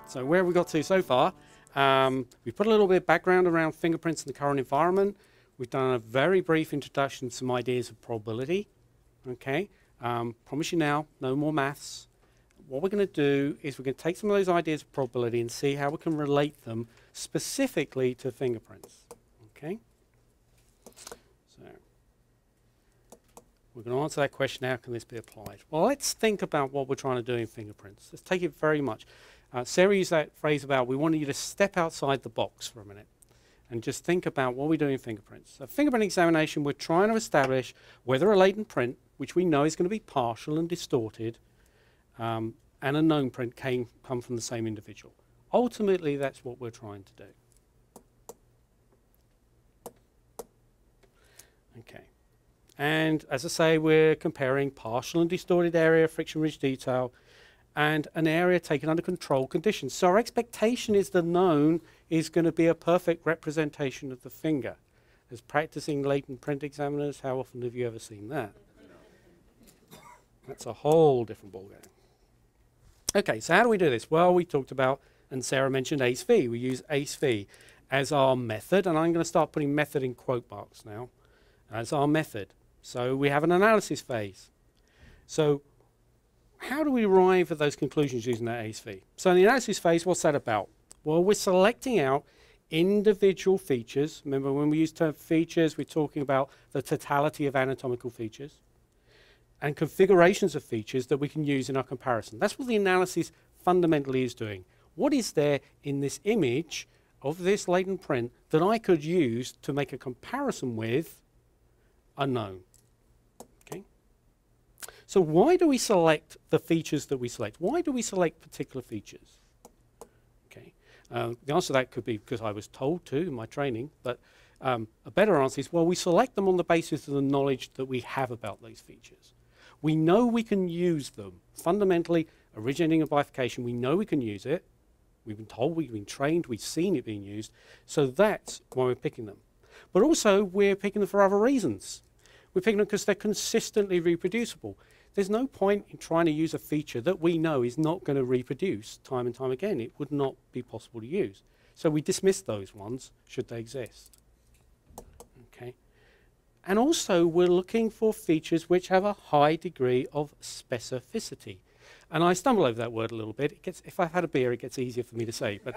So where have we got to so far? We've put a little bit of background around fingerprints in the current environment. We've done a very brief introduction to some ideas of probability. Okay, promise you now, no more maths. What we're going to do is we're going to take some of those ideas of probability and see how we can relate them specifically to fingerprints. Okay, so we're going to answer that question, how can this be applied? Well, let's think about what we're trying to do in fingerprints. Let's take it very much. Sarah used that phrase about we want you to step outside the box for a minute and just think about what we do in fingerprints. So fingerprint examination, we're trying to establish whether a latent print, which we know is going to be partial and distorted, and a known print come from the same individual. Ultimately, that's what we're trying to do. Okay. And as I say, we're comparing partial and distorted area, friction-rich detail, and an area taken under controlled conditions. So our expectation is the known is going to be a perfect representation of the finger. As practicing latent print examiners, how often have you ever seen that? That's a whole different ballgame. Okay, so how do we do this? Well, we talked about, and Sarah mentioned ACE-V. We use ACE-V as our method, and I'm going to start putting method in quote marks now, as our method. So we have an analysis phase. So how do we arrive at those conclusions using that ACE-V? So in the analysis phase, what's that about? Well, we're selecting out individual features. Remember, when we use the term features, we're talking about the totality of anatomical features and configurations of features that we can use in our comparison. That's what the analysis fundamentally is doing. What is there in this image of this latent print that I could use to make a comparison with a known? Okay. So why do we select the features that we select? Why do we select particular features? Okay. The answer to that could be because I was told to in my training, but a better answer is, well, we select them on the basis of the knowledge that we have about those features. We know we can use them. Fundamentally, originating a bifurcation, we know we can use it. We've been told, we've been trained, we've seen it being used. So that's why we're picking them. But also, we're picking them for other reasons. We're picking them because they're consistently reproducible. There's no point in trying to use a feature that we know is not going to reproduce time and time again. It would not be possible to use. So we dismiss those ones, should they exist. Okay. And also, we're looking for features which have a high degree of specificity. And I stumble over that word a little bit. It gets, if I've had a beer, it gets easier for me to say. But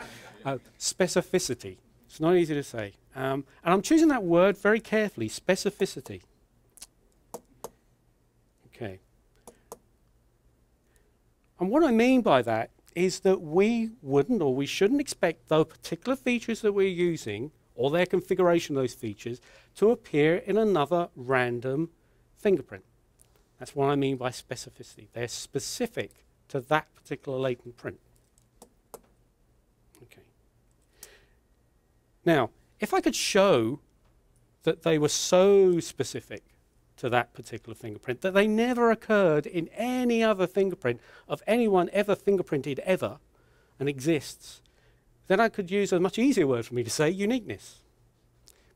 specificity, it's not easy to say. And I'm choosing that word very carefully, specificity. Okay. And what I mean by that is that we wouldn't or we shouldn't expect those particular features that we're using or their configuration of those features to appear in another random fingerprint. That's what I mean by specificity. They're specific to that particular latent print. Okay. Now, if I could show that they were so specific to that particular fingerprint that they never occurred in any other fingerprint of anyone ever fingerprinted ever and exists, then I could use a much easier word for me to say, uniqueness.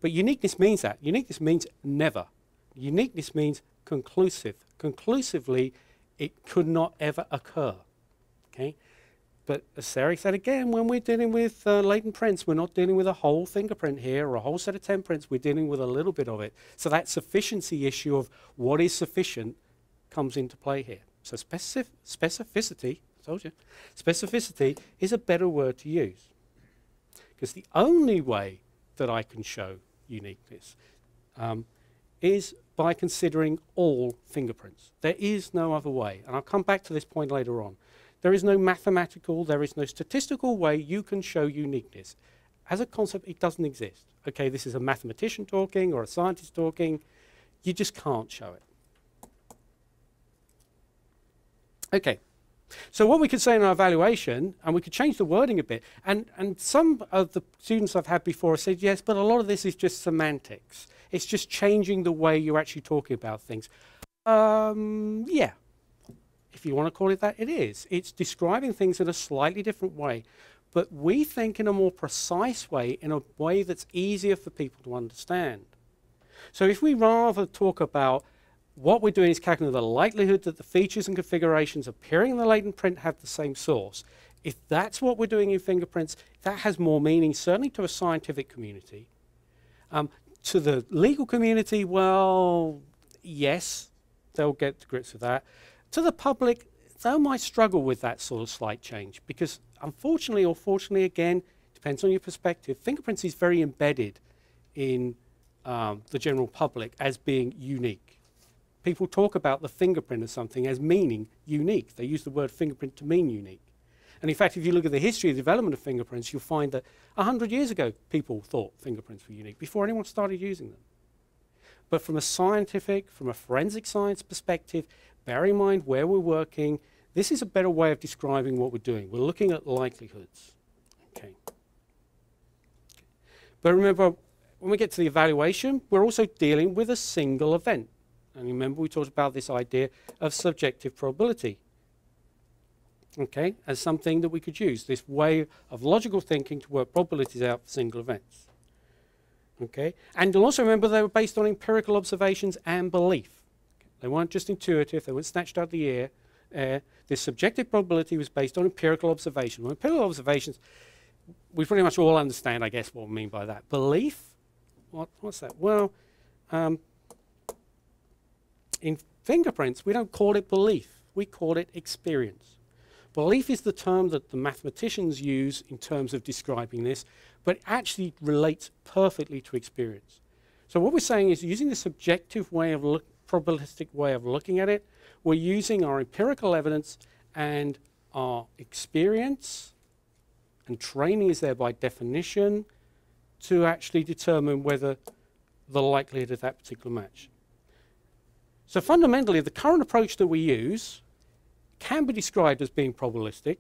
But uniqueness means that. Uniqueness means never. Uniqueness means conclusive. Conclusively, it could not ever occur. Okay? But as Sarah said again, when we're dealing with latent prints, we're not dealing with a whole fingerprint here or a whole set of 10 prints. We're dealing with a little bit of it. So that sufficiency issue of what is sufficient comes into play here. So specificity, I told you, specificity is a better word to use. Because the only way that I can show uniqueness is by considering all fingerprints. There is no other way. And I'll come back to this point later on. There is no mathematical, there is no statistical way you can show uniqueness. As a concept, it doesn't exist. Okay, this is a mathematician talking or a scientist talking. You just can't show it. Okay, so what we could say in our evaluation, and we could change the wording a bit, and some of the students I've had before said, yes, but a lot of this is just semantics. It's just changing the way you're actually talking about things. Yeah. If you want to call it that, it is. It's describing things in a slightly different way. But we think in a more precise way, in a way that's easier for people to understand. So if we rather talk about what we're doing is calculating the likelihood that the features and configurations appearing in the latent print have the same source. If that's what we're doing in fingerprints, that has more meaning, certainly to a scientific community. To the legal community, well, yes, they'll get to grips with that. To the public, they might struggle with that sort of slight change because unfortunately or fortunately, again, depends on your perspective, fingerprints is very embedded in the general public as being unique. People talk about the fingerprint of something as meaning unique. They use the word fingerprint to mean unique. And in fact, if you look at the history of the development of fingerprints, you'll find that 100 years ago, people thought fingerprints were unique before anyone started using them. But from a scientific, from a forensic science perspective, bear in mind where we're working. This is a better way of describing what we're doing. We're looking at likelihoods. Okay. But remember, when we get to the evaluation, we're also dealing with a single event. And remember, we talked about this idea of subjective probability. Okay, as something that we could use, this way of logical thinking to work probabilities out for single events. Okay, and you'll also remember they were based on empirical observations and belief. Okay. They weren't just intuitive, they weren't snatched out of the air. This subjective probability was based on empirical observation. Well, empirical observations, we pretty much all understand, I guess, what we mean by that. Belief, what's that? Well, in fingerprints, we don't call it belief, we call it experience. Belief is the term that the mathematicians use in terms of describing this, but it actually relates perfectly to experience. So what we're saying is using the subjective way of probabilistic way of looking at it, we're using our empirical evidence and our experience, and training is there by definition, to actually determine whether the likelihood of that particular match. So fundamentally, the current approach that we use can be described as being probabilistic,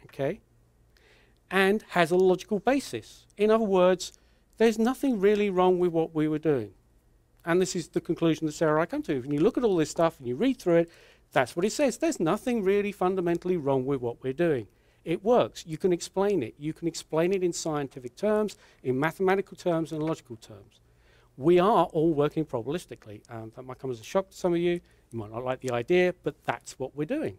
okay, and has a logical basis. In other words, there's nothing really wrong with what we were doing. And this is the conclusion that Sarah and I come to. When you look at all this stuff and you read through it, that's what it says. There's nothing really fundamentally wrong with what we're doing. It works. You can explain it. You can explain it in scientific terms, in mathematical terms, and logical terms. We are all working probabilistically. That might come as a shock to some of you. You might not like the idea, but that's what we're doing.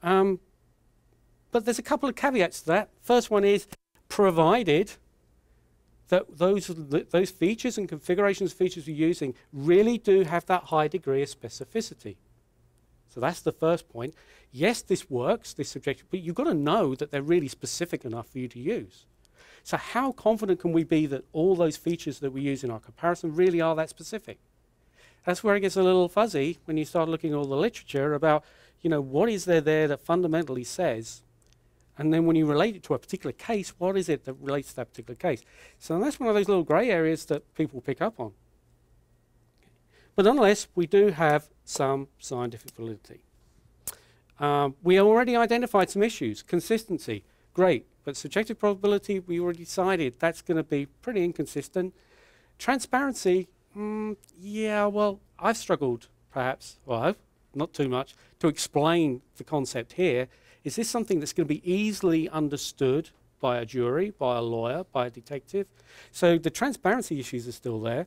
But there's a couple of caveats to that. First one is, provided that those features and configurations of features we're using really do have that high degree of specificity. So that's the first point. Yes, this works, this subjective, but you've got to know that they're really specific enough for you to use. So how confident can we be that all those features that we use in our comparison really are that specific? That's where it gets a little fuzzy when you start looking at all the literature about, you know, what is there that fundamentally says, and then when you relate it to a particular case, what is it that relates to that particular case? So that's one of those little grey areas that people pick up on. But nonetheless, we do have some scientific validity. We already identified some issues. Consistency, great, but subjective probability, we already decided that's going to be pretty inconsistent. Transparency, yeah, well, I've struggled, perhaps, well, not too much, to explain the concept here. Is this something that's going to be easily understood by a jury, by a lawyer, by a detective? So the transparency issues are still there.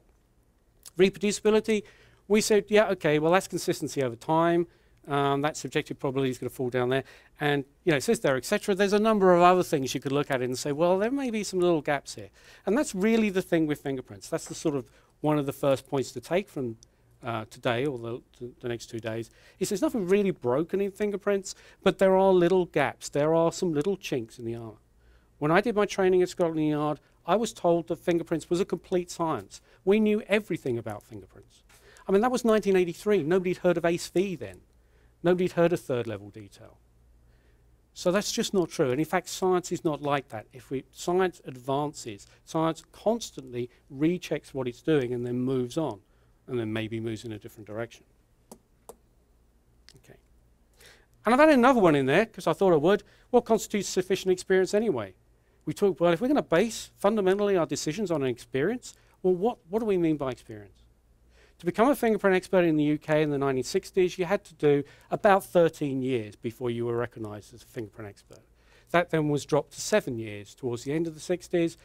Reproducibility, we said, yeah, okay, well, that's consistency over time. That subjective probability is going to fall down there. And, you know, it says there, etc. There's a number of other things you could look at it and say, well, there may be some little gaps here. And that's really the thing with fingerprints. That's the sort of one of the first points to take from today or the next 2 days, is there's nothing really broken in fingerprints, but there are little gaps. There are some little chinks in the armor. When I did my training at Scotland Yard, I was told that fingerprints was a complete science. We knew everything about fingerprints. I mean, that was 1983. Nobody'd heard of ACE-V then. Nobody'd heard of third level detail. So that's just not true. And in fact, science is not like that. Science advances. Science constantly rechecks what it's doing and then moves on, and then maybe moves in a different direction. Okay. And I've added another one in there because I thought I would. What constitutes sufficient experience anyway? We talk, well, if we're going to base fundamentally our decisions on an experience, well, what do we mean by experience? To become a fingerprint expert in the UK in the 1960s, you had to do about 13 years before you were recognised as a fingerprint expert. That then was dropped to 7 years towards the end of the 60s.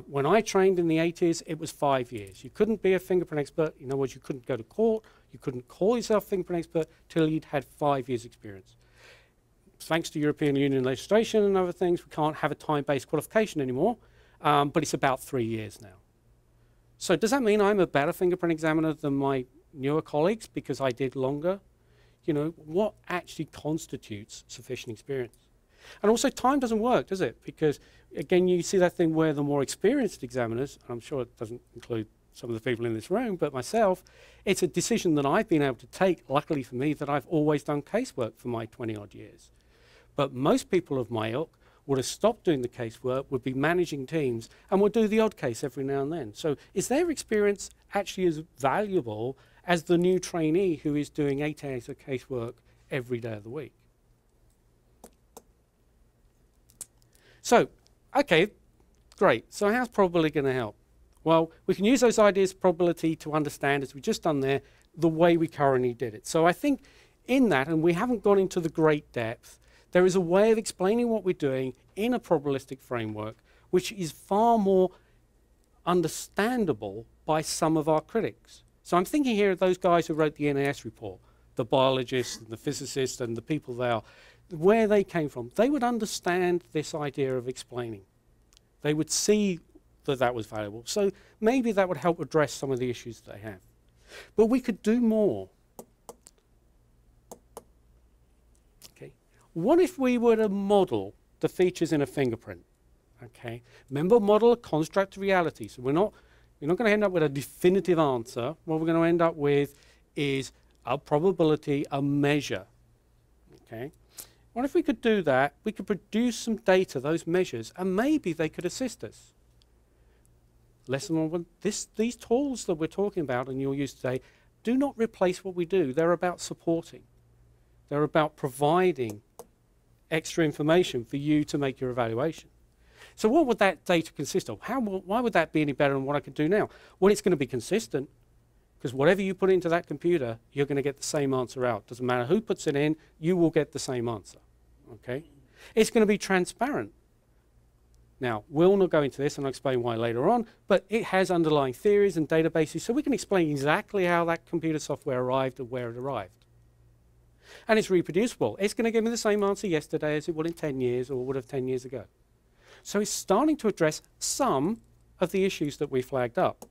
When I trained in the 80s, it was 5 years. You couldn't be a fingerprint expert. In other words, you couldn't go to court. You couldn't call yourself a fingerprint expert till you'd had 5 years experience. thanks to European Union legislation and other things, we can't have a time-based qualification anymore, but it's about 3 years now. So does that mean I'm a better fingerprint examiner than my newer colleagues because I did longer? You know, what actually constitutes sufficient experience? And also time doesn't work, does it? Because again, you see that thing where the more experienced examiners, and I'm sure it doesn't include some of the people in this room, but myself, it's a decision that I've been able to take, luckily for me, that I've always done casework for my 20-odd years. But most people of my ilk would have stopped doing the casework, would be managing teams, and would do the odd case every now and then. So is their experience actually as valuable as the new trainee who is doing 8 hours of casework every day of the week? So, okay, great. So how's probability going to help? Well, we can use those ideas of probability to understand, as we've just done there, the way we currently did it. So I think in that, and we haven't gone into the great depth, there is a way of explaining what we're doing in a probabilistic framework which is far more understandable by some of our critics. So I'm thinking here of those guys who wrote the NAS report, the biologists and the physicists and the people there, where they came from. They would understand this idea of explaining. They would see that that was valuable. So maybe that would help address some of the issues they have. But we could do more. Okay. What if we were to model the features in a fingerprint? Okay. Remember, model a construct of reality. So we're not going to end up with a definitive answer. What we're going to end up with is a probability, a measure. Okay. What if we could do that? We could produce some data, those measures, and maybe they could assist us. Lesson 1, these tools that we're talking about and you'll use today do not replace what we do. They're about supporting. They're about providing extra information for you to make your evaluation. So what would that data consist of? Why would that be any better than what I could do now? Well, it's going to be consistent, because whatever you put into that computer, you're going to get the same answer out. Doesn't matter who puts it in, you will get the same answer. Okay? It's going to be transparent. Now, we'll not go into this, and I'll explain why later on, but it has underlying theories and databases, so we can explain exactly how that computer software arrived and where it arrived. And it's reproducible. It's going to give me the same answer yesterday as it would in 10 years or would have 10 years ago. So it's starting to address some of the issues that we flagged up.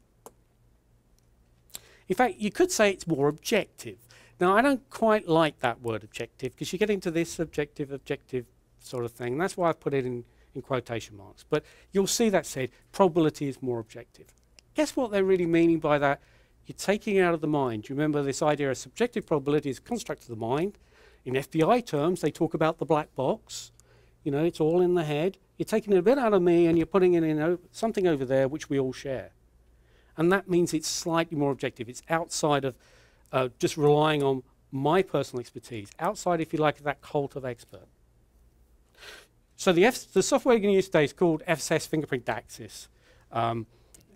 In fact, you could say it's more objective. Now, I don't quite like that word objective, because you get into this objective sort of thing. That's why I've put it in quotation marks. But you'll see that said, probability is more objective. Guess what they're really meaning by that? You're taking it out of the mind. You remember this idea of subjective probability is a construct of the mind. In FBI terms, they talk about the black box. You know, it's all in the head. You're taking it a bit out of me and you're putting it in something over there which we all share. And that means it's slightly more objective. It's outside of just relying on my personal expertise, outside, if you like, of that cult of expert. So the software you're going to use today is called FSS Fingerprint DAXIS.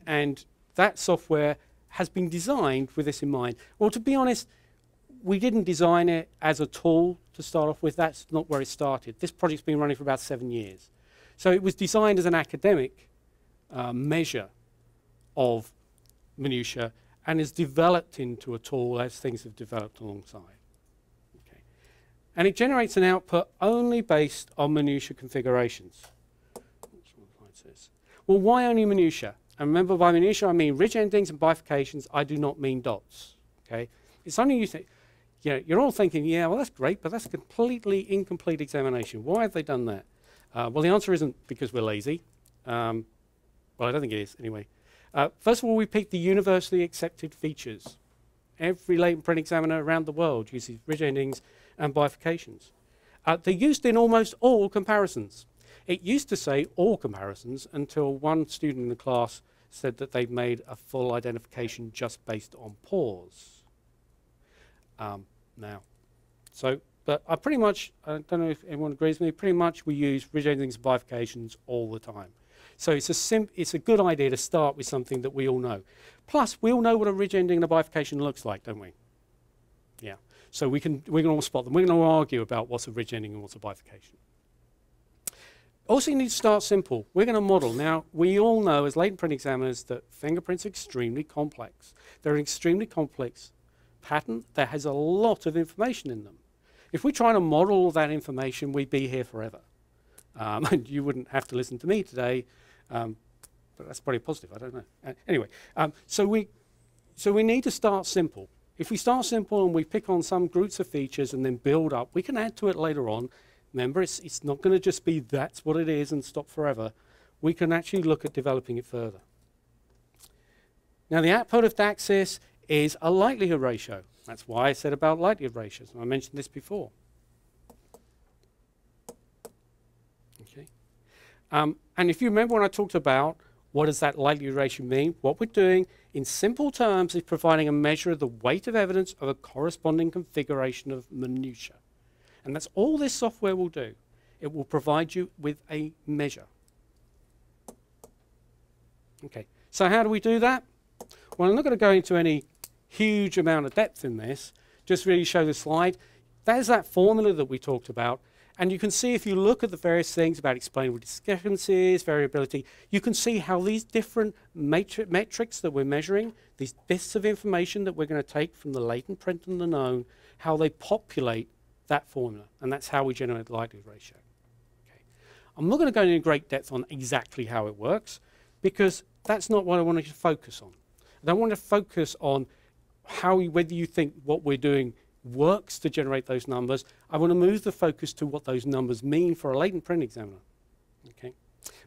And that software has been designed with this in mind. Well, to be honest, we didn't design it as a tool to start off with. That's not where it started. This project's been running for about 7 years. So it was designed as an academic measure of minutiae and is developed into a tool as things have developed alongside. Okay. And it generates an output only based on minutiae configurations. Well, why only minutiae? And remember, by minutiae I mean ridge endings and bifurcations. I do not mean dots. Okay? It's only you think, you know, you're all thinking, yeah, well, that's great, but that's a completely incomplete examination. Why have they done that? Well, the answer isn't because we're lazy. Well, I don't think it is, anyway. First of all, we picked the universally accepted features. Every latent print examiner around the world uses ridge endings and bifurcations. They're used in almost all comparisons. It used to say all comparisons until one student in the class said that they'd made a full identification just based on pause. But I pretty much, I don't know if everyone agrees with me, pretty much we use ridge endings and bifurcations all the time. So it's a good idea to start with something that we all know. Plus, we all know what a ridge ending and a bifurcation looks like, don't we? Yeah. So we can all spot them. We're going to argue about what's a ridge ending and what's a bifurcation. Also, you need to start simple. We're going to model. Now, we all know as latent print examiners that fingerprints are extremely complex. They're an extremely complex pattern that has a lot of information in them. If we try to model all that information, we'd be here forever. And you wouldn't have to listen to me today, but that's probably positive, I don't know. Anyway, so we need to start simple. If we start simple and we pick on some groups of features and then build up, we can add to it later on. Remember, it's not going to just be that's what it is and stop forever. We can actually look at developing it further. Now, the output of DAXIS is a likelihood ratio. That's why I said about likelihood ratios. I mentioned this before. Okay. And if you remember when I talked about what does that likelihood ratio mean, what we're doing in simple terms is providing a measure of the weight of evidence of a corresponding configuration of minutiae. And that's all this software will do. It will provide you with a measure. Okay, so how do we do that? Well, I'm not going to go into any huge amount of depth in this, just really show the slide. That is that formula that we talked about. And you can see if you look at the various things about explainable discrepancies, variability, you can see how these different metrics that we're measuring, these bits of information that we're going to take from the latent print and the known, how they populate that formula. And that's how we generate the likelihood ratio. Okay. I'm not going to go into great depth on exactly how it works, because that's not what I want to focus on. I don't want to focus on whether you think what we're doing works to generate those numbers. I want to move the focus to what those numbers mean for a latent print examiner. Okay?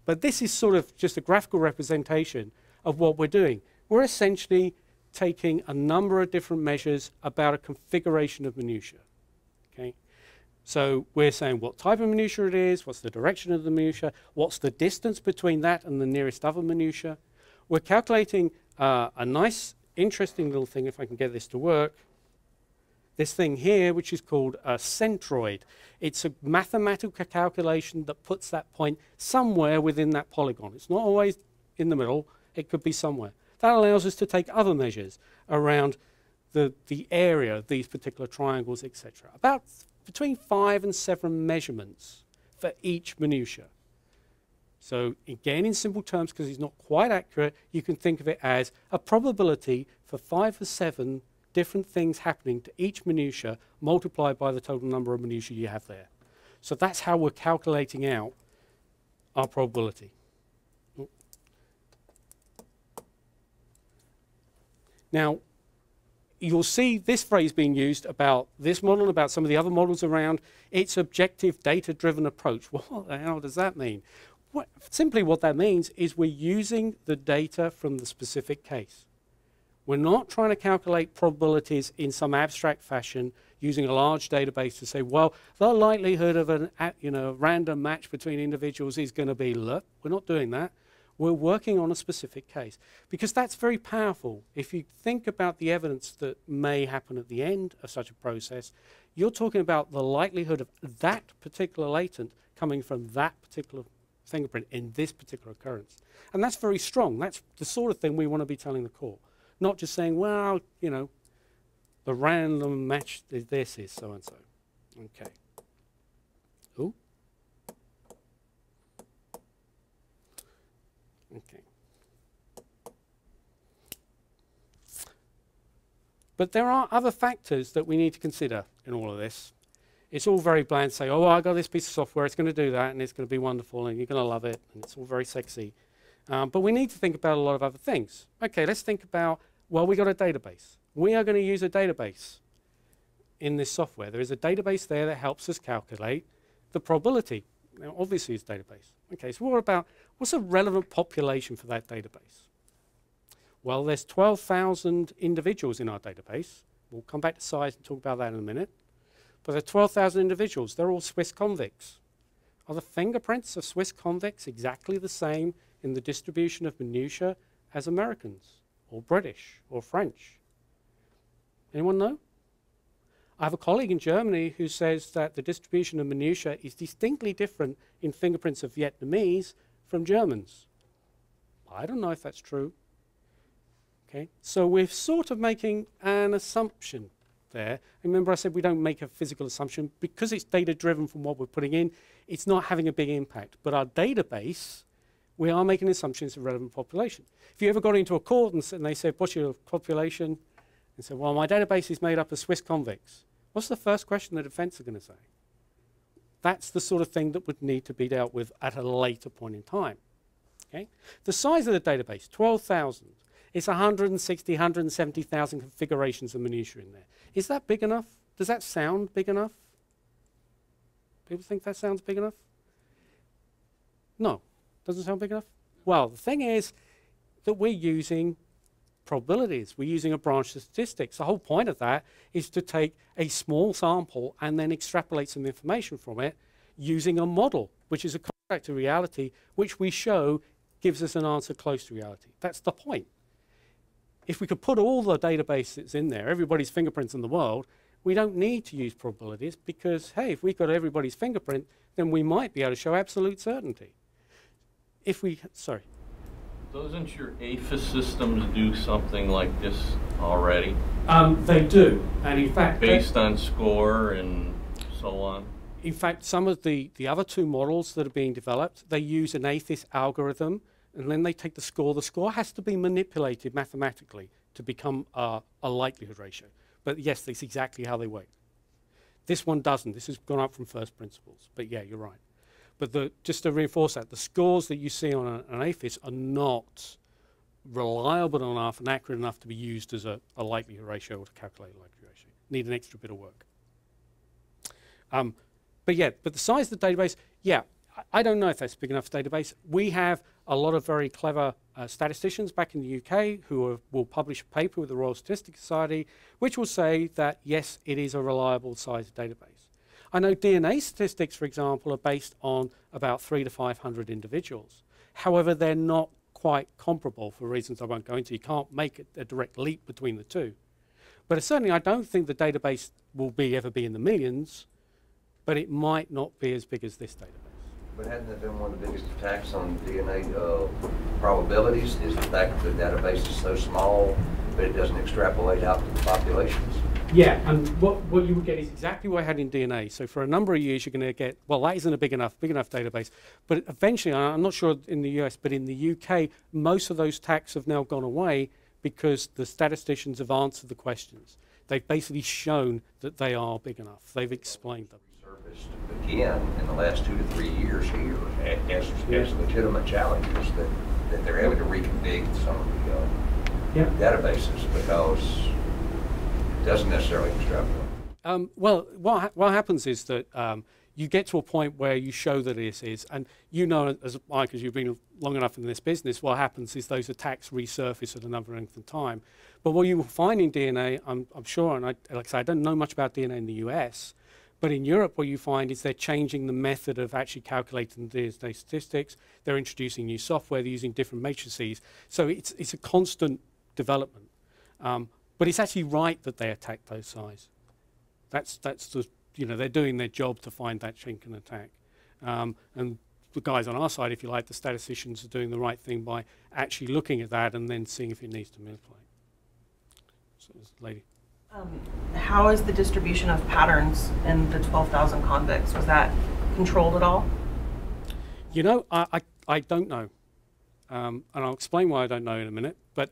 But this is sort of just a graphical representation of what we're doing. We're essentially taking a number of different measures about a configuration of minutiae. Okay? So we're saying what type of minutiae it is, what's the direction of the minutiae, what's the distance between that and the nearest other minutiae. We're calculating a nice, interesting little thing, if I can get this to work. This thing here, which is called a centroid. It's a mathematical calculation that puts that point somewhere within that polygon. It's not always in the middle. It could be somewhere. That allows us to take other measures around the area of these particular triangles, etc. About between 5 and 7 measurements for each minutiae. So again, in simple terms, because it's not quite accurate, you can think of it as a probability for 5 or 7 different things happening to each minutiae multiplied by the total number of minutiae you have there. So that's how we're calculating out our probability. Now, you'll see this phrase being used about this model and about some of the other models around. It's objective data-driven approach. Well, what the hell does that mean? Simply what that means is we're using the data from the specific case. We're not trying to calculate probabilities in some abstract fashion using a large database to say, well, the likelihood of a random match between individuals is going to be, look, we're not doing that. We're working on a specific case, because that's very powerful. If you think about the evidence that may happen at the end of such a process, you're talking about the likelihood of that particular latent coming from that particular fingerprint in this particular occurrence. And that's very strong. That's the sort of thing we want to be telling the court. Not just saying, well, you know, the random match is this is so-and-so. Okay. Ooh. Okay. But there are other factors that we need to consider in all of this. It's all very bland to say, oh, I got this piece of software, it's going to do that, and it's going to be wonderful, and you're going to love it, and it's all very sexy. But we need to think about a lot of other things. Okay, let's think about, well, we got a database. We are going to use a database in this software. There is a database there that helps us calculate the probability. Now, obviously, it's a database. Okay, so what about, what's a relevant population for that database? Well, there's 12,000 individuals in our database. We'll come back to size and talk about that in a minute. But there are 12,000 individuals. They're all Swiss convicts. Are the fingerprints of Swiss convicts exactly the same in the distribution of minutiae as Americans, or British, or French? Anyone know? I have a colleague in Germany who says that the distribution of minutiae is distinctly different in fingerprints of Vietnamese from Germans. I don't know if that's true. Okay, so we're sort of making an assumption there. Remember I said we don't make a physical assumption. Because it's data-driven from what we're putting in, it's not having a big impact. But our database, we are making assumptions of relevant population. If you ever got into a court and they said, what's your population? And said, well, my database is made up of Swiss convicts. What's the first question the defense are going to say? That's the sort of thing that would need to be dealt with at a later point in time. Okay? The size of the database, 12,000. It's 160, 170,000 configurations of minutiae in there. Is that big enough? Does that sound big enough? People think that sounds big enough? No. Doesn't sound big enough? Well, the thing is that we're using probabilities. We're using a branch of statistics. The whole point of that is to take a small sample and then extrapolate some information from it using a model, which is a contract to reality, which we show gives us an answer close to reality. That's the point. If we could put all the databases in there, everybody's fingerprints in the world, we don't need to use probabilities because, hey, if we got everybody's fingerprint, then we might be able to show absolute certainty. If we, sorry. Doesn't your APHIS systems do something like this already? They do, and in fact... Based on score and so on? In fact, some of the other two models that are being developed, they use an APHIS algorithm, and then they take the score. The score has to be manipulated mathematically to become a likelihood ratio. But yes, that's exactly how they work. This one doesn't. This has gone up from first principles. But yeah, you're right. But just to reinforce that, the scores that you see on an APHIS are not reliable enough and accurate enough to be used as a likelihood ratio or to calculate a likelihood ratio. Need an extra bit of work. But the size of the database, yeah, I don't know if that's a big enough database. We have a lot of very clever statisticians back in the UK who will publish a paper with the Royal Statistics Society, which will say that, yes, it is a reliable size database. I know DNA statistics, for example, are based on about 300 to 500 individuals. However, they're not quite comparable for reasons I won't go into. You can't make a direct leap between the two. But certainly, I don't think the database will ever be in the millions, but it might not be as big as this database. But hasn't that been one of the biggest attacks on DNA probabilities, is the fact that the database is so small, but it doesn't extrapolate out to the populations? Yeah, and what you would get is exactly what I had in DNA. So for a number of years, you're going to get, well, that isn't a big enough database. But eventually, I'm not sure in the US, but in the UK, most of those attacks have now gone away because the statisticians have answered the questions. They've basically shown that they are big enough. They've explained them. Surfaced again in the last 2 to 3 years here as legitimate challenges that they're having to reconfigure some of the databases because it doesn't necessarily extrapolate. Well, what happens is that you get to a point where you show that it is, and you know, as Mike, as you've been long enough in this business, what happens is those attacks resurface at another length of time. But what you will find in DNA, I'm sure, and like I say, I don't know much about DNA in the US, but in Europe, what you find is they're changing the method of actually calculating the DNA statistics. They're introducing new software. They're using different matrices. So it's a constant development. But it's actually right that they attack those size. That's the, you know, they're doing their job to find that chink and attack. And the guys on our side, if you like, the statisticians are doing the right thing by actually looking at that and then seeing if it needs to manipulate. So this lady. How is the distribution of patterns in the 12,000 convicts? Was that controlled at all? You know, I don't know. And I'll explain why I don't know in a minute. But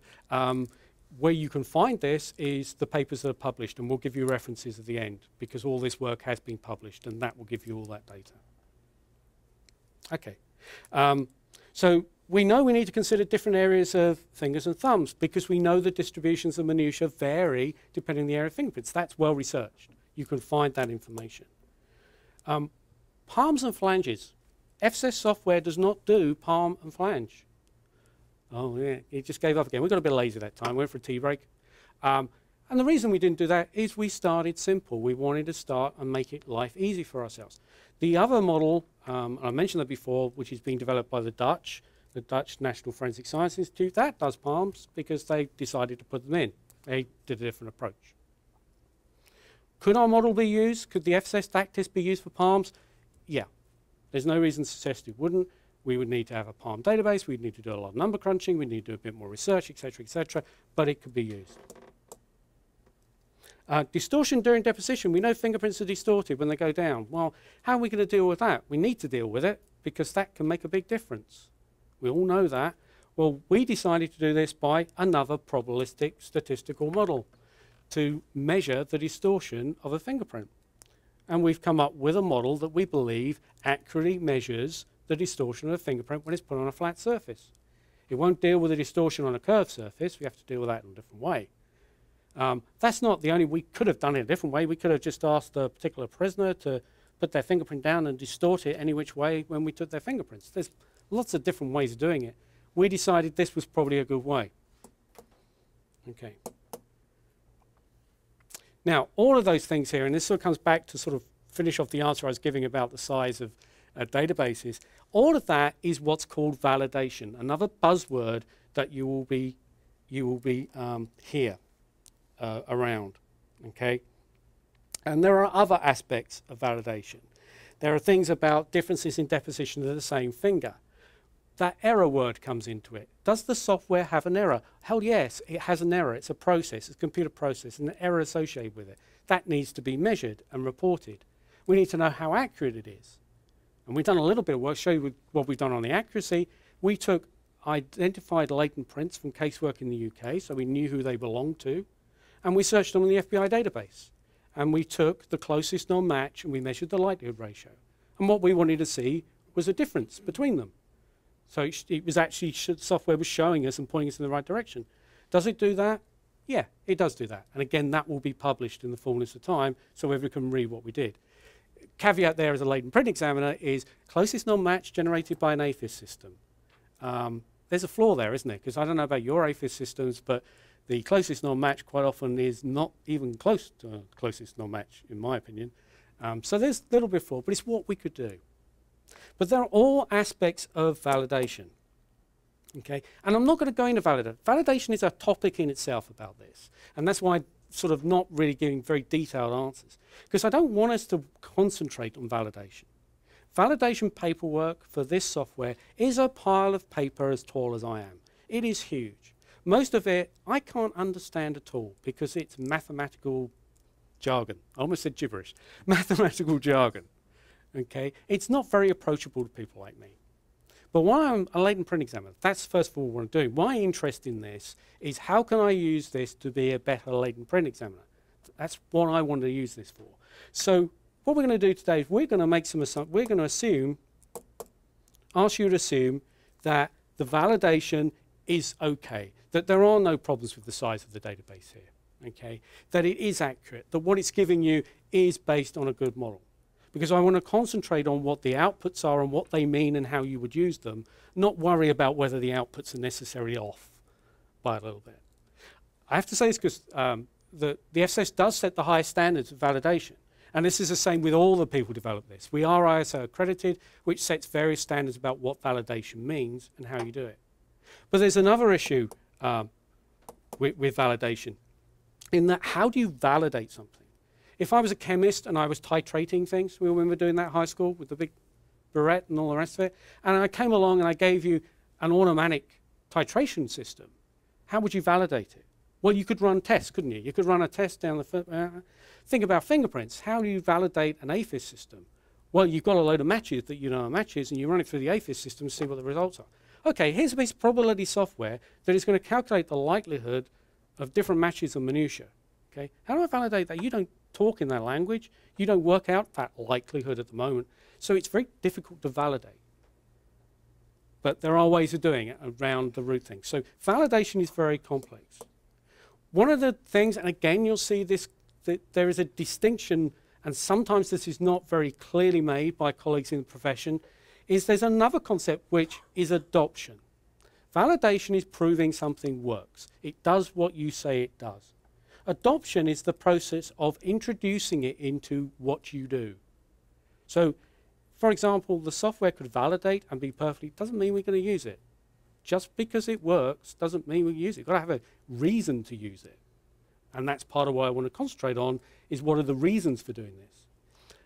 where you can find this is the papers that are published, and we'll give you references at the end, because all this work has been published, and that will give you all that data. Okay. So we know we need to consider different areas of fingers and thumbs, because we know the distributions of minutiae vary depending on the area of fingerprints. That's well researched. You can find that information. Palms and flanges. FSS software does not do palm and flange. Oh, yeah, it just gave up again. We got a bit lazy that time. We went for a tea break. And the reason we didn't do that is we started simple. We wanted to start and make it life easy for ourselves. The other model, I mentioned that before, which is being developed by the Dutch National Forensic Science Institute, that does palms because they decided to put them in. They did a different approach. Could our model be used? Could the FSS stack test be used for palms? Yeah. There's no reason to suggest it wouldn't. We would need to have a palm database. We'd need to do a lot of number crunching. We'd need to do a bit more research, etc., but it could be used. Distortion during deposition. We know fingerprints are distorted when they go down. Well, how are we going to deal with that? We need to deal with it because that can make a big difference. We all know that. Well, we decided to do this by another probabilistic statistical model. to measure the distortion of a fingerprint. And we've come up with a model that we believe accurately measures the distortion of a fingerprint when it's put on a flat surface. It won't deal with the distortion on a curved surface. We have to deal with that in a different way. That's not the only, we could have done it a different way. We could have just asked a particular prisoner to put their fingerprint down and distort it any which way when we took their fingerprints. There's lots of different ways of doing it. We decided this was probably a good way. Okay. Now, all of those things here, and this sort of comes back to sort of finish off the answer I was giving about the size of databases, all of that is what's called validation, another buzzword that you will be here around, okay? And there are other aspects of validation. There are things about differences in deposition of the same finger. That error word comes into it. Does the software have an error? Hell yes, it has an error. It's a process, it's a computer process, and an error associated with it. That needs to be measured and reported. We need to know how accurate it is. And we've done a little bit of work, show you what we've done on the accuracy. We took identified latent prints from casework in the UK, so we knew who they belonged to, and we searched them in the FBI database. And we took the closest non-match and we measured the likelihood ratio. And what we wanted to see was a difference between them. So it was actually, software was showing us and pointing us in the right direction. Does it do that? Yeah, it does do that. And again, that will be published in the fullness of time so everyone can read what we did. Caveat there as a latent print examiner is closest non-match generated by an APHIS system. There's a flaw there, isn't there? Because I don't know about your APHIS systems, but the closest non-match quite often is not even close to closest non-match, in my opinion. So there's a little bit of flaw, but it's what we could do. But there are all aspects of validation. Okay? And I'm not going to go into validation. Validation is a topic in itself about this. And that's why I'm sort of not really giving very detailed answers. Because I don't want us to concentrate on validation. Validation paperwork for this software is a pile of paper as tall as I am. It is huge. Most of it I can't understand at all because it's mathematical jargon. I almost said gibberish. Mathematical jargon. Okay? It's not very approachable to people like me. But why I'm a latent print examiner, that's first of all what I'm doing. My interest in this is how can I use this to be a better latent print examiner? That's what I want to use this for. So what we're going to do today is we're going to make some assumptions. We're going to assume, ask you to assume that the validation is okay, that there are no problems with the size of the database here, okay? That it is accurate, that what it's giving you is based on a good model. Because I want to concentrate on what the outputs are and what they mean and how you would use them, not worry about whether the outputs are necessarily off by a little bit. I have to say this because the FSS does set the highest standards of validation. And this is the same with all the people who develop this. We are ISO accredited, which sets various standards about what validation means and how you do it. But there's another issue with validation, in that how do you validate something? If I was a chemist and I was titrating things, we remember doing that at high school with the big barrette and all the rest of it, and I came along and I gave you an automatic titration system, how would you validate it? Well, you could run tests, couldn't you? You could run a test down the... think about fingerprints. How do you validate an APHIS system? Well, you've got a load of matches that you know are matches, and you run it through the APHIS system to see what the results are. Okay, here's a piece of probability software that is going to calculate the likelihood of different matches and minutiae. Okay, how do I validate that? You don't talk in that language. You don't work out that likelihood at the moment. So it's very difficult to validate. But there are ways of doing it around the root thing. So validation is very complex. One of the things, and again you'll see this, that there is a distinction, and sometimes this is not very clearly made by colleagues in the profession, is there's another concept which is adoption. Validation is proving something works. It does what you say it does. Adoption is the process of introducing it into what you do. So, for example, the software could validate and be perfect. Doesn't mean we're going to use it. Just because it works doesn't mean we use it. You've got to have a reason to use it. And that's part of what I want to concentrate on, is what are the reasons for doing this.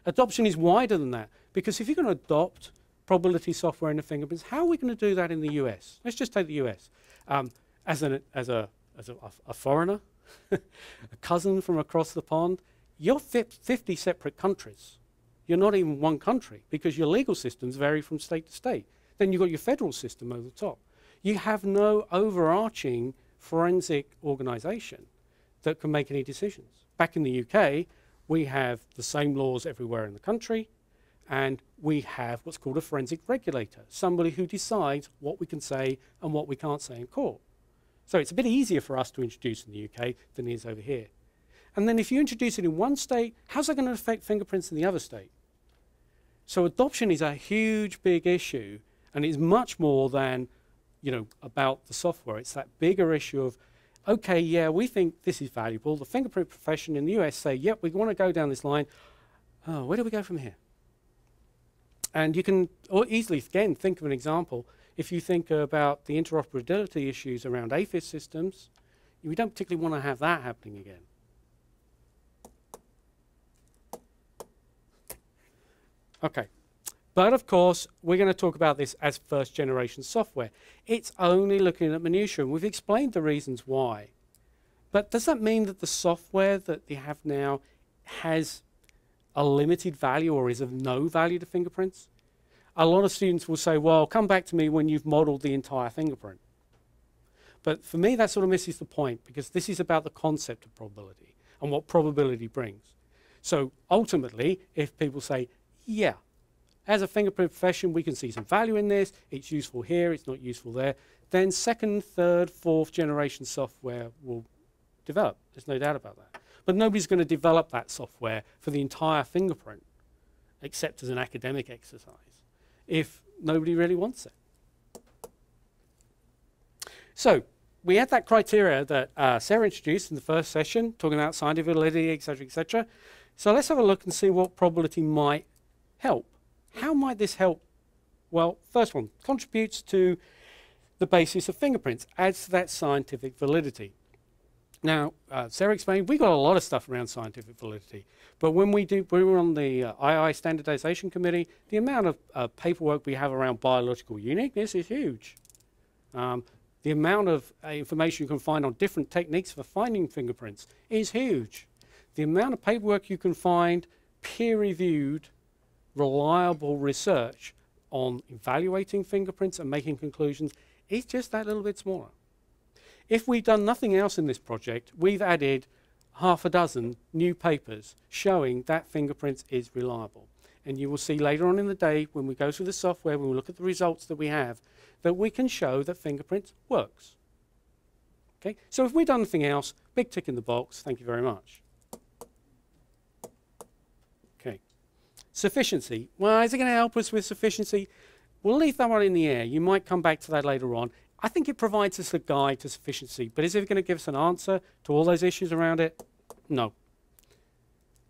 Adoption is wider than that, because if you're going to adopt probability software in the fingerprints, how are we going to do that in the US? Let's just take the US. As a foreigner, a cousin from across the pond, you're 50 separate countries. You're not even one country, because your legal systems vary from state to state. Then you've got your federal system over the top. You have no overarching forensic organization that can make any decisions. Back in the UK, we have the same laws everywhere in the country, and we have what's called a forensic regulator, somebody who decides what we can say and what we can't say in court. So it's a bit easier for us to introduce in the UK than it is over here. And then if you introduce it in one state, how's that going to affect fingerprints in the other state? So adoption is a huge, big issue, and it's much more than, you know, about the software. It's that bigger issue of, okay, yeah, we think this is valuable. The fingerprint profession in the US say, yep, we want to go down this line. Oh, where do we go from here? And you can easily, again, think of an example. If you think about the interoperability issues around AFIS systems, we don't particularly want to have that happening again. Okay, but of course, we're going to talk about this as first generation software. It's only looking at minutiae, and we've explained the reasons why. But does that mean that the software that they have now has a limited value or is of no value to fingerprints? A lot of students will say, well, come back to me when you've modeled the entire fingerprint. But for me, that sort of misses the point, because this is about the concept of probability and what probability brings. So ultimately, if people say, yeah, as a fingerprint profession, we can see some value in this, it's useful here, it's not useful there, then second, third, fourth generation software will develop. There's no doubt about that. But nobody's going to develop that software for the entire fingerprint, except as an academic exercise, if nobody really wants it. So we had that criteria that Sarah introduced in the first session, talking about scientific validity, et cetera, et cetera. So let's have a look and see what probability might help. How might this help? Well, first one, contributes to the basis of fingerprints, adds to that scientific validity. Now, Sarah explained, we got a lot of stuff around scientific validity, but when we were on the II standardization committee, the amount of paperwork we have around biological uniqueness is huge. The amount of information you can find on different techniques for finding fingerprints is huge. The amount of paperwork you can find, peer-reviewed, reliable research on evaluating fingerprints and making conclusions is just that little bit smaller. If we've done nothing else in this project, we've added half a dozen new papers showing that fingerprints is reliable. And you will see later on in the day, when we go through the software, when we look at the results that we have, that we can show that fingerprints works. Okay? So if we've done nothing else, big tick in the box, thank you very much. Okay. Sufficiency. Well, is it going to help us with sufficiency? We'll leave that one in the air. You might come back to that later on. I think it provides us a guide to sufficiency, but is it going to give us an answer to all those issues around it? No.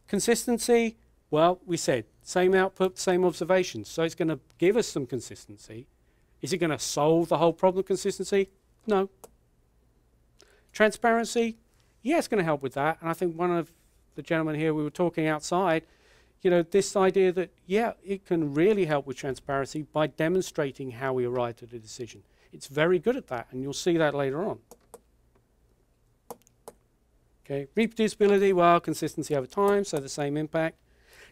Consistency, well, we said same output, same observations, so it's going to give us some consistency. Is it going to solve the whole problem of consistency? No. Transparency, yeah, it's going to help with that, and I think one of the gentlemen here, we were talking outside, you know, this idea that, yeah, it can really help with transparency by demonstrating how we arrived at a decision. It's very good at that, and you'll see that later on. Okay, reproducibility, well, consistency over time, so the same impact.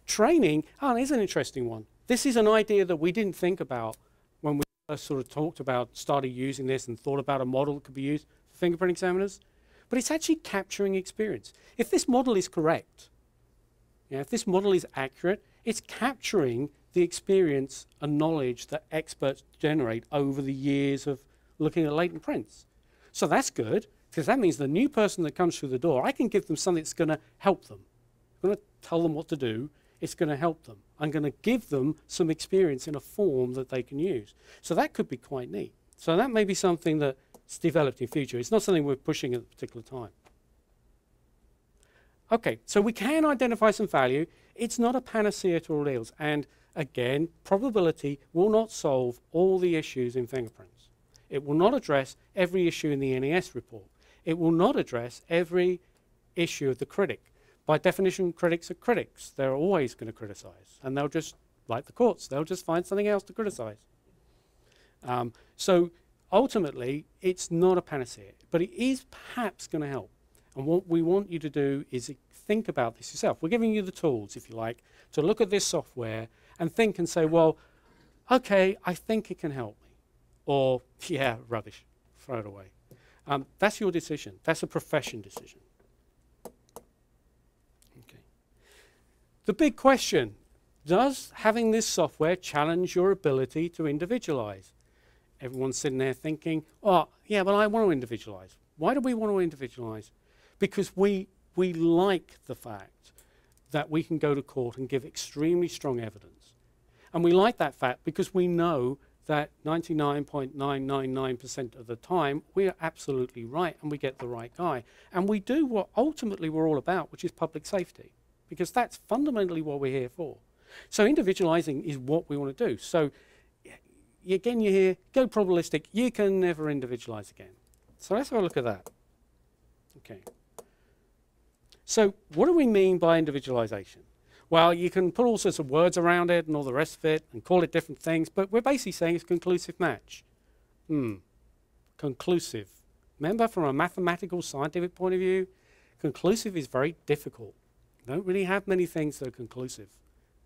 Training, oh, here's an interesting one. This is an idea that we didn't think about when we first sort of talked about, started using this and thought about a model that could be used for fingerprint examiners, but it's actually capturing experience. If this model is correct, if this model is accurate, it's capturing the experience and knowledge that experts generate over the years of looking at latent prints. So that's good, because that means the new person that comes through the door, I can give them something that's going to help them. I'm going to tell them what to do. It's going to help them. I'm going to give them some experience in a form that they can use. So that could be quite neat. So that may be something that's developed in future. It's not something we're pushing at a particular time. Okay, so we can identify some value. It's not a panacea to all ills. And again, probability will not solve all the issues in fingerprints. It will not address every issue in the NES report. It will not address every issue of the critic. By definition, critics are critics. They're always going to criticize. And they'll just, like the courts, they'll just find something else to criticize. So ultimately, it's not a panacea. But it is perhaps going to help. And what we want you to do is think about this yourself. We're giving you the tools, if you like, to look at this software and think and say, well, okay, I think it can help me. Or, yeah, rubbish, throw it away. That's your decision. That's a profession decision. The big question, does having this software challenge your ability to individualize? Everyone's sitting there thinking, oh, yeah, but I want to individualize. Why do we want to individualize? Because we like the fact that we can go to court and give extremely strong evidence. And we like that fact because we know that 99.999% of the time we are absolutely right and we get the right guy. And we do what ultimately we're all about, which is public safety, because that's fundamentally what we're here for. So individualizing is what we want to do. So again, you hear, go probabilistic, you can never individualize again. So let's have a look at that. Okay. So what do we mean by individualization? Well, you can put all sorts of words around it and all the rest of it and call it different things, but we're basically saying it's a conclusive match. Conclusive. Remember, from a mathematical, scientific point of view, conclusive is very difficult. You don't really have many things that are conclusive.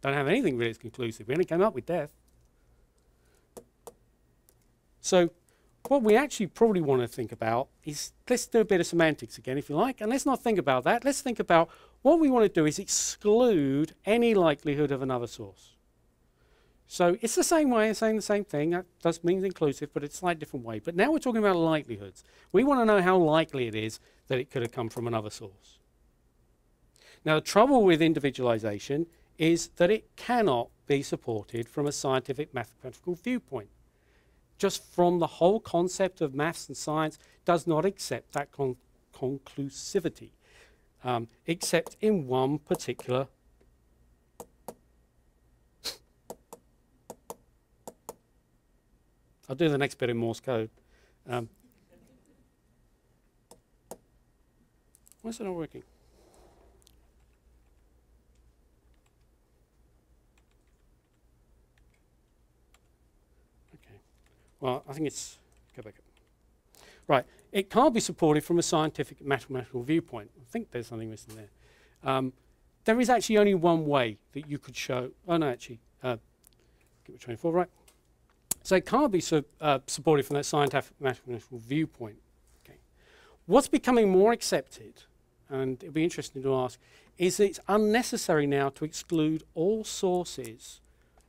Don't have anything really that's conclusive. We only came up with death. So what we actually probably want to think about is, let's do a bit of semantics again, if you like, and let's not think about that. Let's think about what we want to do is exclude any likelihood of another source. So it's the same way of saying the same thing. That does mean inclusive, but it's a slightly different way. But now we're talking about likelihoods. We want to know how likely it is that it could have come from another source. Now, the trouble with individualization is that it cannot be supported from a scientific mathematical viewpoint. Just from the whole concept of maths and science does not accept that conclusivity, except in one particular I'll do the next bit in Morse code. Why is it not working? Well, I think it's, go back up. Right, it can't be supported from a scientific mathematical viewpoint. I think there's something missing there. There is actually only one way that you could show, oh no, actually, give it 24, right? So it can't be supported from that scientific mathematical viewpoint. Okay. What's becoming more accepted, and it'll be interesting to ask, is that it's unnecessary now to exclude all sources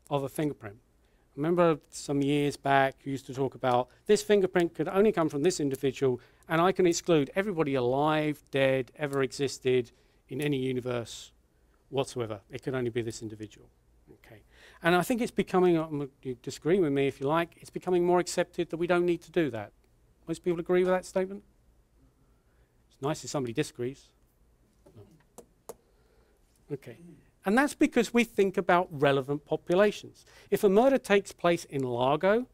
of a fingerprint. Remember some years back, you used to talk about this fingerprint could only come from this individual, and I can exclude everybody alive, dead, ever existed in any universe whatsoever. It could only be this individual. Okay. And I think it's becoming, you disagree with me if you like, it's becoming more accepted that we don't need to do that. Most people agree with that statement? It's nice if somebody disagrees. No. Okay. And that's because we think about relevant populations. If a murder takes place in Largo,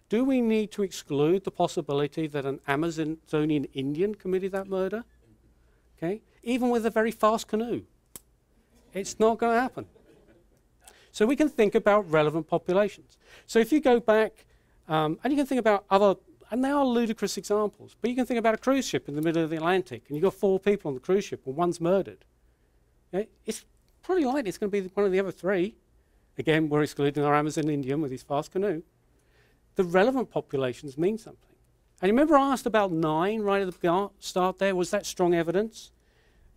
do we need to exclude the possibility that an Amazonian Indian committed that murder? Okay? Even with a very fast canoe. It's not going to happen. So we can think about relevant populations. So if you go back, and you can think about other, and they are ludicrous examples, but you can think about a cruise ship in the middle of the Atlantic, and you've got 4 people on the cruise ship, and one's murdered. Okay? It's pretty likely it's going to be one of the other 3. Again, we're excluding our Amazon Indian with his fast canoe. The relevant populations mean something. And remember I asked about 9 right at the start there, was that strong evidence?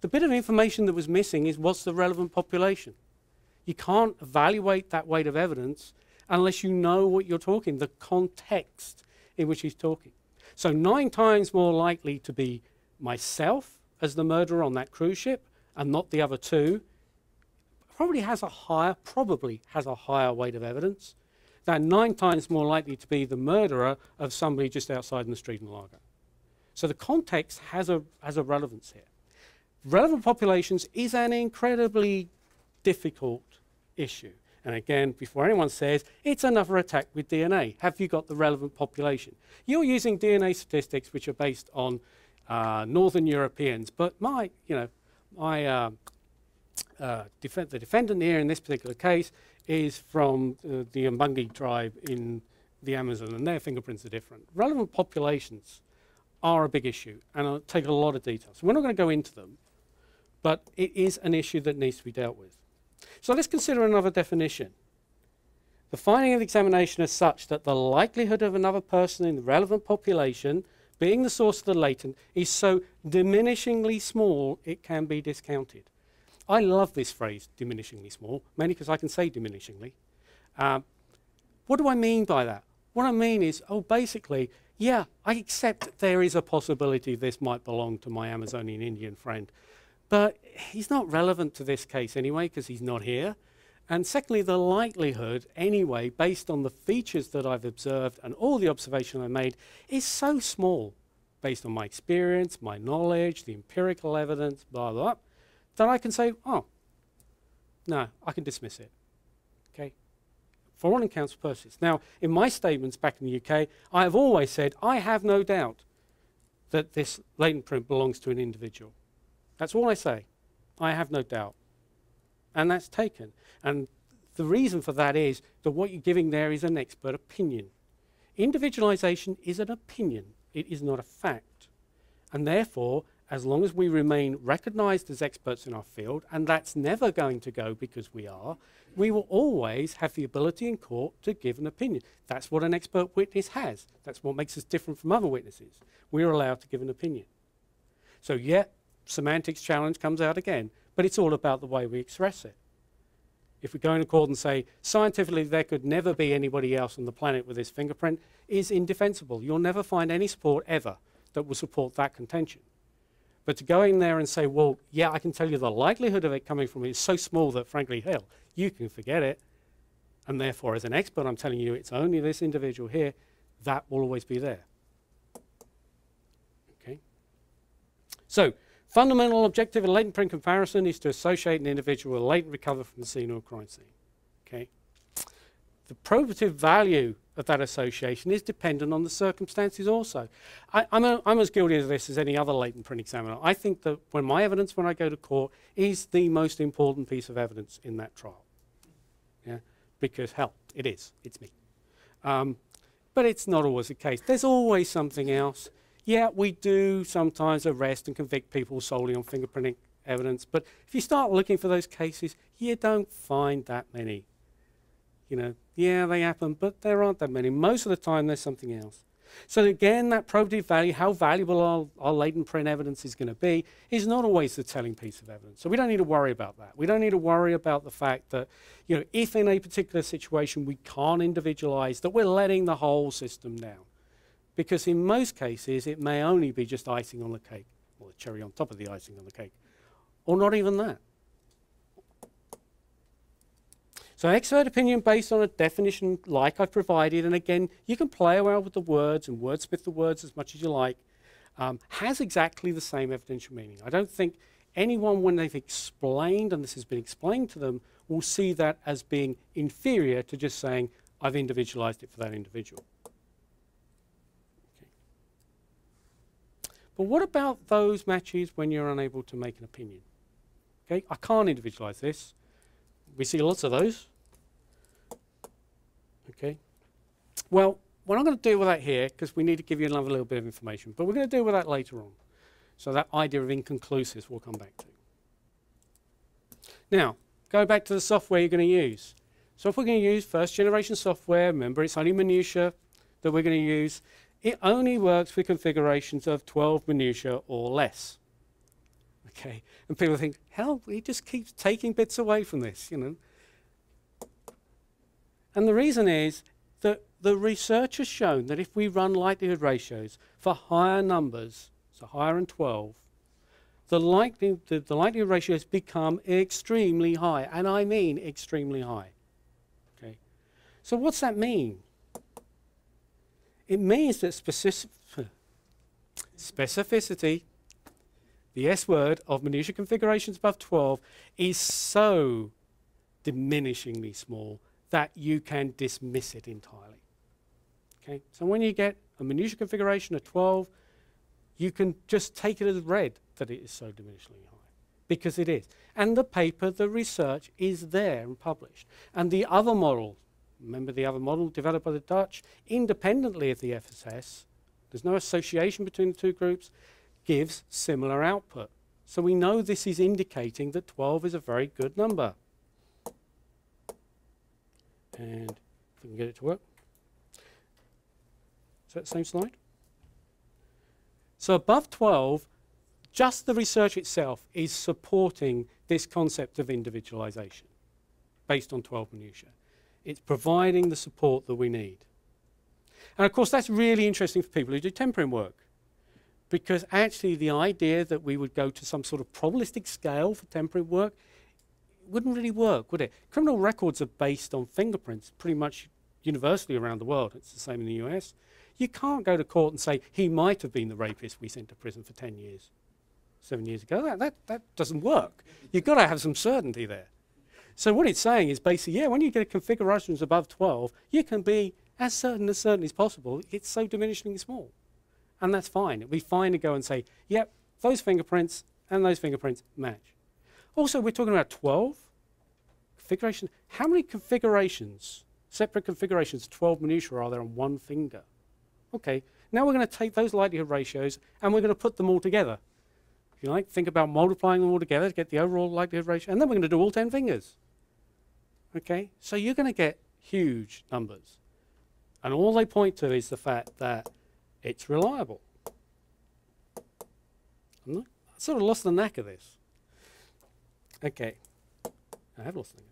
The bit of information that was missing is what's the relevant population. You can't evaluate that weight of evidence unless you know what you're talking, the context in which he's talking. So 9 times more likely to be myself as the murderer on that cruise ship and not the other 2 probably has a higher weight of evidence than 9 times more likely to be the murderer of somebody just outside in the street in Largo. So the context has a relevance here. Relevant populations is an incredibly difficult issue. And again, before anyone says, it's another attack with DNA. Have you got the relevant population? You're using DNA statistics which are based on Northern Europeans, but the defendant here in this particular case is from the Mbungi tribe in the Amazon, and their fingerprints are different. Relevant populations are a big issue, and I'll take a lot of details. So we're not going to go into them, but it is an issue that needs to be dealt with. So let's consider another definition. The finding of the examination is such that the likelihood of another person in the relevant population being the source of the latent is so diminishingly small it can be discounted. I love this phrase, diminishingly small, mainly because I can say diminishingly. What do I mean by that? What I mean is, oh, basically, yeah, I accept there is a possibility this might belong to my Amazonian Indian friend, but he's not relevant to this case anyway because he's not here. And secondly, the likelihood, anyway, based on the features that I've observed and all the observation I made, is so small, based on my experience, my knowledge, the empirical evidence, blah, blah, blah, that I can say, oh, no, I can dismiss it, okay? For all intents and purposes. Now, in my statements back in the UK, I have always said, I have no doubt that this latent print belongs to an individual. That's all I say. I have no doubt. And that's taken. And the reason for that is that what you're giving there is an expert opinion. Individualization is an opinion. It is not a fact. And therefore, as long as we remain recognized as experts in our field, and that's never going to go because we are, we will always have the ability in court to give an opinion. That's what an expert witness has. That's what makes us different from other witnesses. We're allowed to give an opinion. So yeah, semantics challenge comes out again, but it's all about the way we express it. If we go into court and say, scientifically there could never be anybody else on the planet with this fingerprint, is indefensible. You'll never find any support ever that will support that contention. But to go in there and say, well, yeah, I can tell you the likelihood of it coming from it is so small that, frankly, hell, you can forget it. And therefore, as an expert, I'm telling you it's only this individual here, that will always be there. Okay? So, fundamental objective of latent print comparison is to associate an individual with a latent recover from the scene or a crime scene. Okay? The probative value of that association is dependent on the circumstances also. I'm as guilty of this as any other latent print examiner. I think that when my evidence, when I go to court, is the most important piece of evidence in that trial. Yeah? Because, hell, it is. It's me. But it's not always the case. There's always something else. Yeah, we do sometimes arrest and convict people solely on fingerprinting evidence, but if you start looking for those cases, you don't find that many. You know, yeah, they happen, but there aren't that many. Most of the time, there's something else. So again, that probative value, how valuable our latent print evidence is going to be, is not always the telling piece of evidence. So we don't need to worry about that. We don't need to worry about the fact that, you know, if in a particular situation we can't individualize, that we're letting the whole system down. Because in most cases, it may only be just icing on the cake, or the cherry on top of the icing on the cake, or not even that. So expert opinion based on a definition like I've provided, and again, you can play around with the words and wordsmith the words as much as you like, has exactly the same evidential meaning. I don't think anyone, when they've explained, and this has been explained to them, will see that as being inferior to just saying, I've individualized it for that individual. Okay. But what about those matches when you're unable to make an opinion? Okay, I can't individualize this. We see lots of those. Okay. Well, we're not going to deal with that here because we need to give you another little bit of information, but we're going to deal with that later on. So that idea of inconclusives we'll come back to. Now, go back to the software you're going to use. So if we're going to use first generation software, remember it's only minutiae that we're going to use. It only works with configurations of 12 minutiae or less. Okay, and people think, hell, he just keeps taking bits away from this, you know. And the reason is that the research has shown that if we run likelihood ratios for higher numbers, so higher than 12, the likelihood ratios become extremely high, and I mean extremely high. Okay, so what's that mean? It means that specificity, the S word of minutiae configurations above 12, is so diminishingly small that you can dismiss it entirely. Okay, so when you get a minutiae configuration of 12, you can just take it as read that it is so diminishingly high, because it is. And the paper, the research, is there and published. And the other model, remember the other model developed by the Dutch, independently of the FSS, there's no association between the two groups, gives similar output. So we know this is indicating that 12 is a very good number. And if we can get it to work. Is that the same slide? So above 12, just the research itself is supporting this concept of individualization based on 12 minutiae. It's providing the support that we need. And of course, that's really interesting for people who do temporary work, because actually the idea that we would go to some sort of probabilistic scale for temporary work wouldn't really work, would it? Criminal records are based on fingerprints pretty much universally around the world. It's the same in the US. You can't go to court and say, he might have been the rapist we sent to prison for 10 years, 7 years ago. That doesn't work. You've got to have some certainty there. So what it's saying is basically, yeah, when you get configurations above 12, you can be as certain as possible. It's so diminishingly small. And that's fine. It'd be fine to go and say, yep, those fingerprints and those fingerprints match. Also, we're talking about 12 configurations. How many configurations, separate configurations, 12 minutiae are there on one finger? Okay, now we're going to take those likelihood ratios and we're going to put them all together. If you like, think about multiplying them all together to get the overall likelihood ratio, and then we're going to do all 10 fingers. Okay, so you're going to get huge numbers. And all they point to is the fact that it's reliable. I sort of lost the knack of this. Okay, I have lost the knack.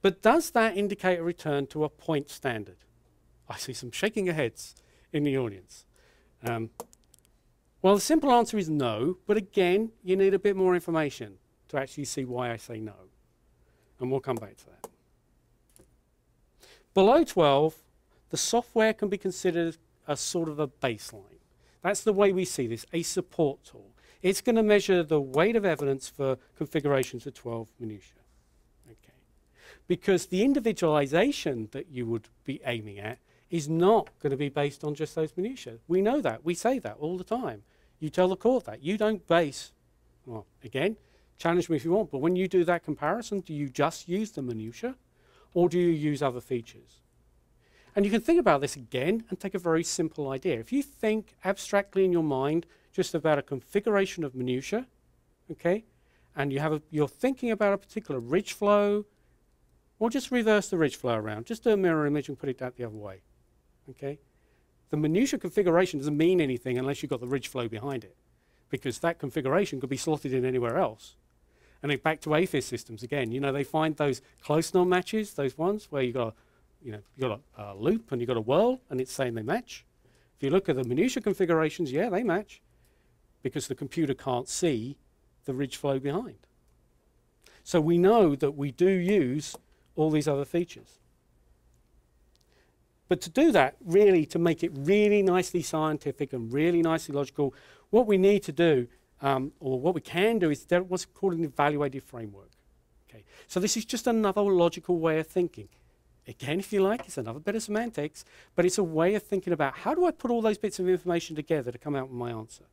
But does that indicate a return to a point standard? I see some shaking of heads in the audience. Well, the simple answer is no, but again, you need a bit more information to actually see why I say no. And we'll come back to that. Below 12, the software can be considered as sort of a baseline. That's the way we see this, a support tool. It's going to measure the weight of evidence for configurations of 12 minutiae. Okay. Because the individualization that you would be aiming at is not going to be based on just those minutiae. We know that. We say that all the time. You tell the court that. You don't base, well, again, challenge me if you want, but when you do that comparison, do you just use the minutiae or do you use other features? And you can think about this again and take a very simple idea. If you think abstractly in your mind just about a configuration of minutiae, okay, and you're thinking about a particular ridge flow, or just reverse the ridge flow around, just do a mirror image and put it out the other way, okay? The minutiae configuration doesn't mean anything unless you've got the ridge flow behind it, because that configuration could be slotted in anywhere else. And then back to APHIS systems again, you know, they find those close non-matches, those ones where you've got a loop and you've got a whirl and it's saying they match. If you look at the minutiae configurations, yeah, they match, because the computer can't see the ridge flow behind. So we know that we do use all these other features. But to do that, really, to make it really nicely scientific and really nicely logical, what we need to do, or what we can do, is what's called an evaluative framework. Okay? So this is just another logical way of thinking. Again, if you like, it's another bit of semantics, but it's a way of thinking about how do I put all those bits of information together to come out with my answer.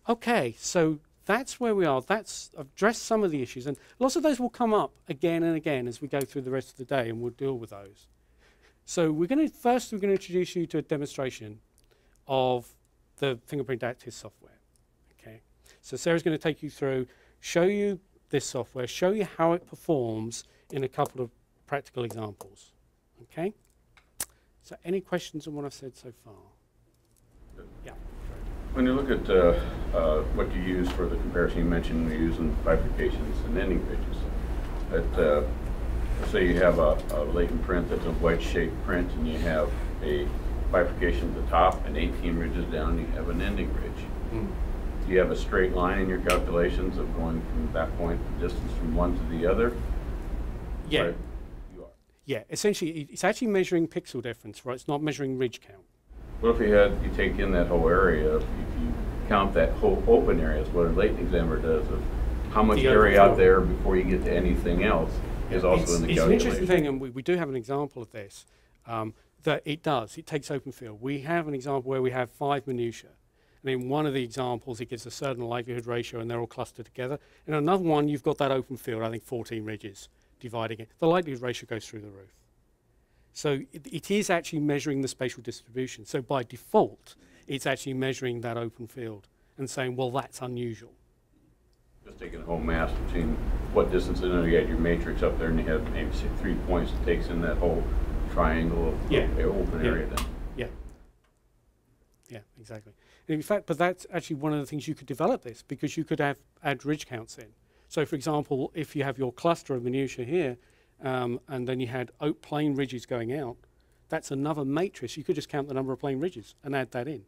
Okay, so that's where we are. I've addressed some of the issues, and lots of those will come up again and again as we go through the rest of the day, and we'll deal with those. So we're going to introduce you to a demonstration of the Fingerprint.II software. Okay, so Sarah's going to take you through, show you this software, show you how it performs in a couple of practical examples. Okay, so any questions on what I've said so far? Yeah. When you look at what you use for the comparison, you mentioned you're using bifurcations and ending ridges. Say you have a latent print that's a wedge-shaped print, and you have a bifurcation at the top and 18 ridges down, you have an ending ridge. Mm. Do you have a straight line in your calculations of going from that point, the distance from one to the other? Yeah. Right? You are. Yeah, essentially, it's actually measuring pixel difference, right? It's not measuring ridge count. What if you take in that whole area, if you count that whole open area, is what a latent examiner does, of how much area out there before you get to anything else is also in the calculation. It's an interesting thing, and we do have an example of this, that it takes open field. We have an example where we have 5 minutiae. And in one of the examples, it gives a certain likelihood ratio, and they're all clustered together. In another one, you've got that open field, I think 14 ridges dividing it. The likelihood ratio goes through the roof. So it is actually measuring the spatial distribution. So by default, it's actually measuring that open field and saying, well, that's unusual. Just taking the whole mass between what distance, and then you had your matrix up there, and you have maybe say 3 points that takes in that whole triangle of open area then. Yeah. Yeah, exactly. In fact, but that's actually one of the things you could develop this, because you could add ridge counts in. So for example, if you have your cluster of minutiae here, and then you had plane ridges going out, that's another matrix. You could just count the number of plane ridges and add that in.